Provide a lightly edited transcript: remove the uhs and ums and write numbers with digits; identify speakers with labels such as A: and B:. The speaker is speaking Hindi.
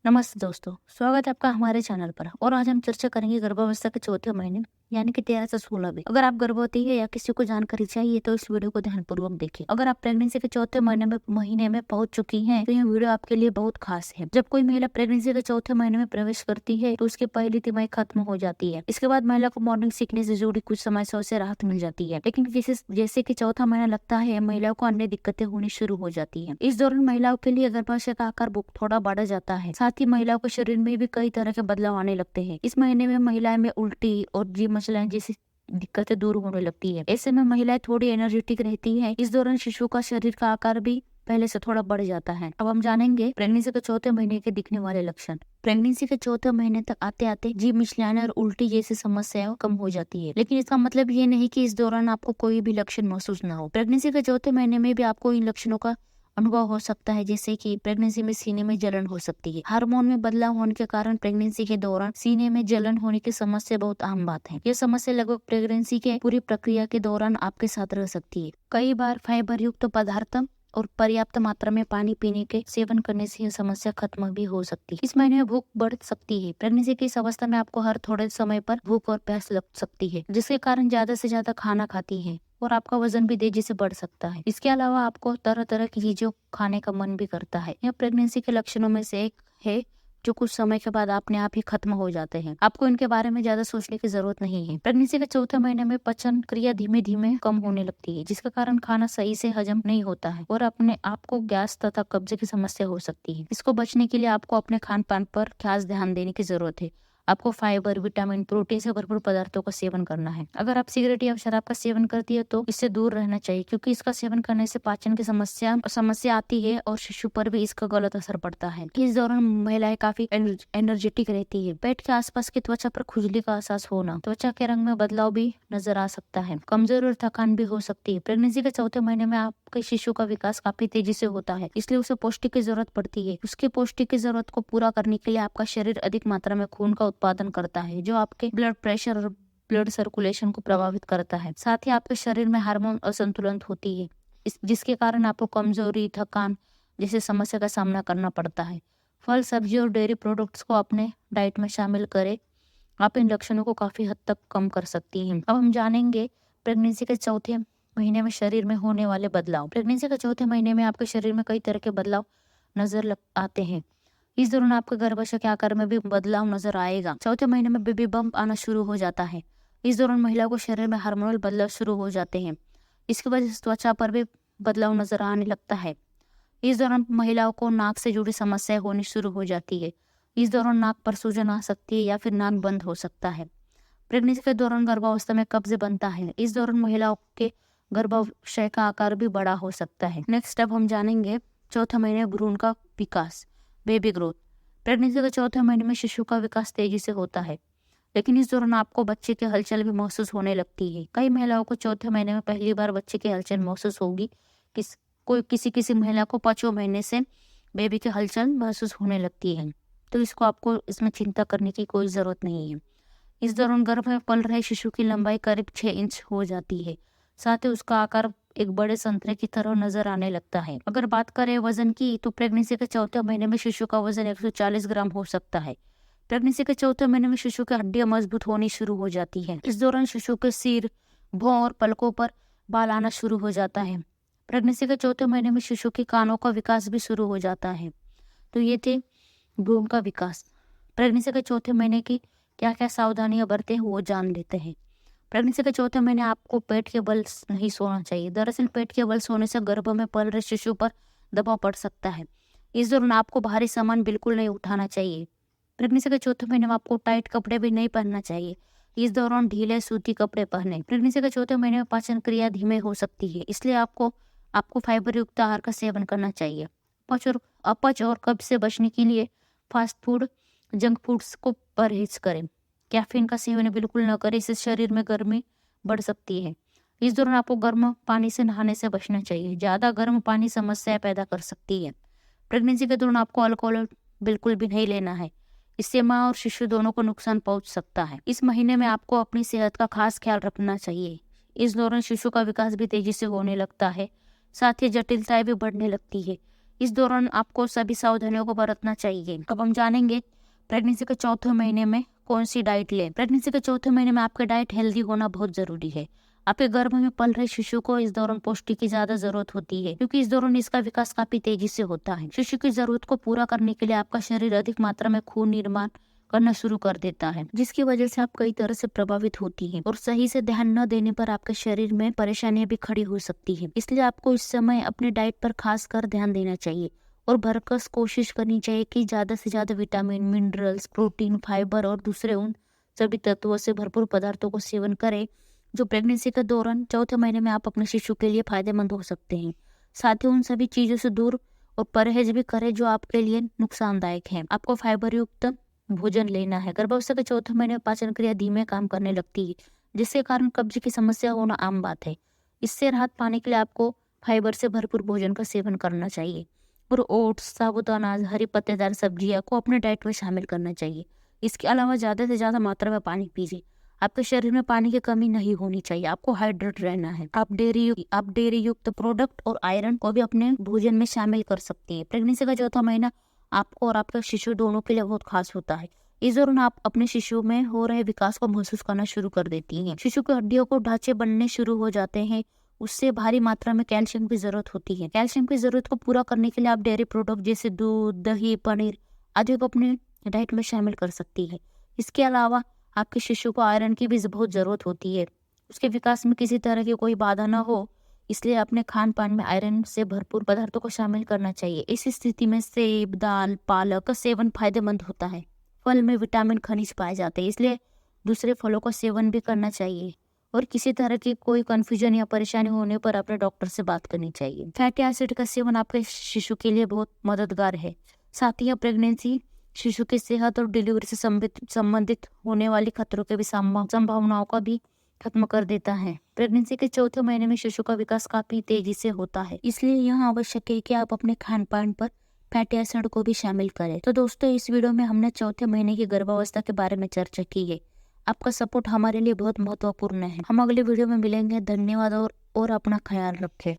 A: नमस्ते दोस्तों, स्वागत है आपका हमारे चैनल पर। और आज हम चर्चा करेंगे गर्भावस्था के चौथे महीने यानी कि 13 से 16 वीक। अगर आप गर्भवती है या किसी को जानकारी चाहिए तो इस वीडियो को ध्यानपूर्वक देखिए। अगर आप प्रेगनेंसी के चौथे महीने में पहुंच चुकी हैं तो यह वीडियो आपके लिए बहुत खास है। जब कोई महिला प्रेगनेंसी के चौथे महीने में प्रवेश करती है तो उसकी पहली तिमाही खत्म हो जाती है। इसके बाद महिला को मॉर्निंग सिकनेस से जुड़ी कुछ समस्याओं से राहत मिल जाती है, लेकिन जैसे कि चौथा महीना लगता है महिलाओं को अन्य दिक्कतें होनी शुरू हो जाती है। इस दौरान महिलाओं के लिए गर्भाशय का आकार थोड़ा बढ़ जाता है। साथ ही महिलाओं के शरीर में भी कई तरह के बदलाव आने लगते हैं। इस महीने में महिलाएं में उल्टी और जी मचलाएं जैसी दिक्कतें दूर होने लगती है। ऐसे में महिलाएं थोड़ी एनर्जेटिक रहती है। इस दौरान शिशु का शरीर का आकार भी पहले से थोड़ा बढ़ जाता है। अब हम जानेंगे प्रेगनेंसी के चौथे महीने के दिखने वाले लक्षण। प्रेगनेंसी के चौथे महीने तक आते आते जीभ मिचलाने और उल्टी जैसी समस्याएं कम हो जाती है, लेकिन इसका मतलब ये नहीं कि इस दौरान आपको कोई भी लक्षण महसूस न हो। प्रेगनेंसी के चौथे महीने में भी आपको इन लक्षणों का अनुभव हो सकता है, जैसे कि प्रेगनेंसी में सीने में जलन हो सकती है। हार्मोन में बदलाव होने के कारण प्रेगनेंसी के दौरान सीने में जलन होने की समस्या बहुत आम बात है। यह समस्या लगभग प्रेगनेंसी के पूरी प्रक्रिया के दौरान आपके साथ रह सकती है। कई बार फाइबर युक्त पदार्थ और पर्याप्त मात्रा में पानी पीने के सेवन करने से यह समस्या खत्म भी हो सकती है। इस महीने में भूख बढ़ सकती है। प्रेगनेंसी की इस अवस्था में आपको हर थोड़े समय पर भूख और प्यास लग सकती है, जिसके कारण ज्यादा से ज्यादा खाना खाती है और आपका वजन भी तेजी से बढ़ सकता है। इसके अलावा आपको तरह तरह की चीजों खाने का मन भी करता है। यह प्रेगनेंसी के लक्षणों में से एक है जो कुछ समय के बाद अपने आप ही खत्म हो जाते हैं। आपको इनके बारे में ज्यादा सोचने की जरूरत नहीं है। प्रेगनेंसी के चौथे महीने में पाचन क्रिया धीमे धीमे कम होने लगती है, जिसके कारण खाना सही से हजम नहीं होता है और अपने आपको गैस तथा कब्जे की समस्या हो सकती है। इसको बचने के लिए आपको अपने खान पान पर खास ध्यान देने की जरूरत है। आपको फाइबर, विटामिन, प्रोटीन से भरपूर पदार्थों का सेवन करना है। अगर आप सिगरेट या शराब का सेवन करती है तो इससे दूर रहना चाहिए, क्योंकि इसका सेवन करने से पाचन की समस्या आती है और शिशु पर भी इसका गलत असर पड़ता है। इस दौरान महिलाएं काफी एनर्जेटिक रहती है। पेट के आसपास की त्वचा पर खुजली का एहसास होना, त्वचा के रंग में बदलाव भी नजर आ सकता है, कमजोर और थकान भी हो सकती है। प्रेगनेंसी के चौथे महीने में आपके शिशु का विकास काफी तेजी से होता है, इसलिए उसे पौष्टिक की जरूरत पड़ती है। उसके पौष्टिक की जरूरत को पूरा करने के लिए आपका शरीर अधिक मात्रा में खून का उत्पादन करता है, जो आपके ब्लड प्रेशर और ब्लड सर्कुलेशन को प्रभावित करता है। साथ ही आपके शरीर में हार्मोन असंतुलन होती है, जिसके कारण आपको कमजोरी, थकान जैसे समस्या का सामना करना पड़ता है। फल, सब्जी और डेयरी प्रोडक्ट्स को अपने डाइट में शामिल करें। आप इन लक्षणों को काफी हद तक कम कर सकती हैं। अब हम जानेंगे प्रेगनेंसी के चौथे महीने में शरीर में होने वाले बदलाव। प्रेगनेंसी के चौथे महीने में आपके शरीर में कई तरह के बदलाव नजर आते हैं। इस दौरान आपके गर्भाशय के आकार में भी बदलाव नजर आएगा। चौथे महीने में बेबी बम्प आना शुरू हो जाता है। इस दौरान महिलाओं को शरीर में हार्मोनल बदलाव शुरू हो जाते हैं। इसकी वजह से त्वचा पर भी बदलाव नजर आने लगता है। इस दौरान महिलाओं को नाक से जुड़ी समस्याएं होनी शुरू हो जाती है। इस दौरान नाक पर सूजन आ सकती है या फिर नाक बंद हो सकता है। प्रेगनेंसी के दौरान गर्भावस्था में कब्ज बनता है। इस दौरान महिलाओं के गर्भाशय का आकार भी बड़ा हो सकता है। नेक्स्ट अब हम जानेंगे चौथे महीने भ्रूण का विकास, बेबी ग्रोथ। प्रेगनेंसी के चौथे महीने में शिशु का विकास तेजी से होता है, लेकिन इस दौरान आपको बच्चे की हलचल भी महसूस होने लगती है। कई महिलाओं को चौथे महीने में पहली बार बच्चे की हलचल महसूस होगी। किसी महिला को 5वें महीने से बेबी की हलचल महसूस होने लगती है, तो इसमें चिंता करने की कोई जरूरत नहीं है। इस दौरान गर्भ में पल रहे शिशु की लंबाई करीब 6 इंच हो जाती है। साथ ही उसका आकार एक बड़े संतरे की तरह नजर आने लगता है। अगर बात करें वजन की, तो प्रेगनेंसी के चौथे महीने में शिशु का वजन 140 ग्राम हो सकता है। प्रेगनेंसी के चौथे महीने में शिशु की हड्डियां मजबूत होनी शुरू हो जाती है। इस दौरान शिशु के सिर, भौं और पलकों पर बाल आना शुरू हो जाता है। प्रेगनेंसी के चौथे महीने में शिशु के कानों का विकास भी शुरू हो जाता है। तो ये थे भ्रूण का विकास। प्रेगनेंसी के चौथे महीने की क्या क्या सावधानियां बरतें हैं वो जान लेते हैं। प्रेगनेंसी के चौथे महीने आपको पेट के बल नहीं सोना चाहिए। दरअसल पेट के बल सोने से गर्भ में पल रहे शिशु पर दबाव पड़ सकता है। इस दौरान आपको भारी सामान बिल्कुल नहीं उठाना चाहिए। प्रेगनेंसी के चौथे महीने में आपको टाइट कपड़े भी नहीं पहनना चाहिए। इस दौरान ढीले सूती कपड़े पहने। प्रेगनेंसी के चौथे महीने में पाचन क्रिया धीमे हो सकती है, इसलिए आपको फाइबर युक्त आहार का सेवन करना चाहिए। अपच और कब्ज से बचने के लिए फास्ट फूड, जंक फूड्स को परहेज करें। कैफीन का सेवन बिल्कुल न करें, इससे शरीर में गर्मी बढ़ सकती है। इस दौरान आपको गर्म पानी से नहाने से बचना चाहिए। ज्यादा गर्म पानी समस्या पैदा कर सकती है। प्रेगनेंसी के दौरान आपको अल्कोहल बिल्कुल भी नहीं लेना है, इससे माँ और शिशु दोनों को नुकसान पहुंच सकता है। इस महीने में आपको अपनी सेहत का खास ख्याल रखना चाहिए। इस दौरान शिशु का विकास भी तेजी से होने लगता है, साथ ही जटिलताएं भी बढ़ने लगती है। इस दौरान आपको सभी सावधानियों को बरतना चाहिए। अब हम जानेंगे प्रेगनेंसी के चौथे महीने में कौन सी डाइट लें। प्रेगनेंसी के चौथे महीने में आपका डाइट हेल्दी होना बहुत जरूरी है। आपके गर्भ में पल रहे शिशु को इस दौरान पौष्टिक की ज्यादा जरूरत होती है, क्योंकि इस दौरान इसका विकास काफी तेजी से होता है। शिशु की जरूरत को पूरा करने के लिए आपका शरीर अधिक मात्रा में खून निर्माण करना शुरू कर देता है, जिसकी वजह से आप कई तरह से प्रभावित होती हैं और सही से ध्यान न देने पर आपके शरीर में परेशानियां भी खड़ी हो सकती है। इसलिए आपको इस समय अपने डाइट पर खास कर ध्यान देना चाहिए और भरकस कोशिश करनी चाहिए कि ज्यादा से ज्यादा विटामिन, मिनरल्स, प्रोटीन, फाइबर और दूसरे उन सभी तत्वों से भरपूर पदार्थों को सेवन करें जो प्रेगनेंसी के दौरान चौथे महीने में आप अपने शिशु के लिए फायदेमंद हो सकते हैं। साथ ही उन सभी चीजों से दूर और परहेज भी करें जो आपके लिए नुकसानदायक है। आपको फाइबर युक्त भोजन लेना है। गर्भावस्था के चौथे महीने में पाचन क्रिया धीमे काम करने लगती है, जिसके कारण कब्ज की समस्या होना आम बात है। इससे राहत पाने के लिए आपको फाइबर से भरपूर भोजन का सेवन करना चाहिए और ओट्स, साबुत अनाज, हरी पत्तेदार सब्जियां को अपने डाइट में शामिल करना चाहिए। इसके अलावा ज्यादा से ज्यादा मात्रा में पानी पीजिए। आपके शरीर में पानी की कमी नहीं होनी चाहिए, आपको हाइड्रेट रहना है। आप डेयरी युक्त प्रोडक्ट और आयरन को भी अपने भोजन में शामिल कर सकते हैं। प्रेगनेंसी का चौथा महीना आपको और आपका शिशु दोनों के लिए बहुत खास होता है। इस दौरान आप अपने शिशु में हो रहे विकास को महसूस करना शुरू कर देती हैं। शिशु की हड्डियों को ढांचे बनने शुरू हो जाते हैं। उससे भारी मात्रा में कैल्शियम की जरूरत होती है। कैल्शियम की जरूरत को पूरा करने के लिए आप डेयरी प्रोडक्ट जैसे दूध, दही, पनीर आदि को अपने डाइट में शामिल कर सकती है। इसके अलावा आपके शिशु को आयरन की भी बहुत जरूरत होती है। उसके विकास में किसी तरह की कोई बाधा न हो, इसलिए अपने खान पान में आयरन से भरपूर पदार्थों को शामिल करना चाहिए। इस स्थिति में सेब, दाल, पालक का सेवन फायदेमंद होता है। फल में विटामिन, खनिज पाए जाते हैं, इसलिए दूसरे फलों का सेवन भी करना चाहिए। और किसी तरह की कोई कंफ्यूजन या परेशानी होने पर अपने डॉक्टर से बात करनी चाहिए। फैटी एसिड का सेवन आपके शिशु के लिए बहुत मददगार है। साथ ही प्रेगनेंसी शिशु की सेहत और डिलीवरी से संबंधित होने वाली खतरों के भी संभावनाओं का भी खत्म कर देता है। प्रेगनेंसी के चौथे महीने में शिशु का विकास काफी तेजी से होता है, इसलिए यह आवश्यक है कि आप अपने खान पान पर फैटी एसिड को भी शामिल करें। तो दोस्तों, इस वीडियो में हमने चौथे महीने की गर्भावस्था के बारे में चर्चा की है। आपका सपोर्ट हमारे लिए बहुत महत्वपूर्ण है। हम अगले वीडियो में मिलेंगे। धन्यवाद और अपना ख्याल रखें।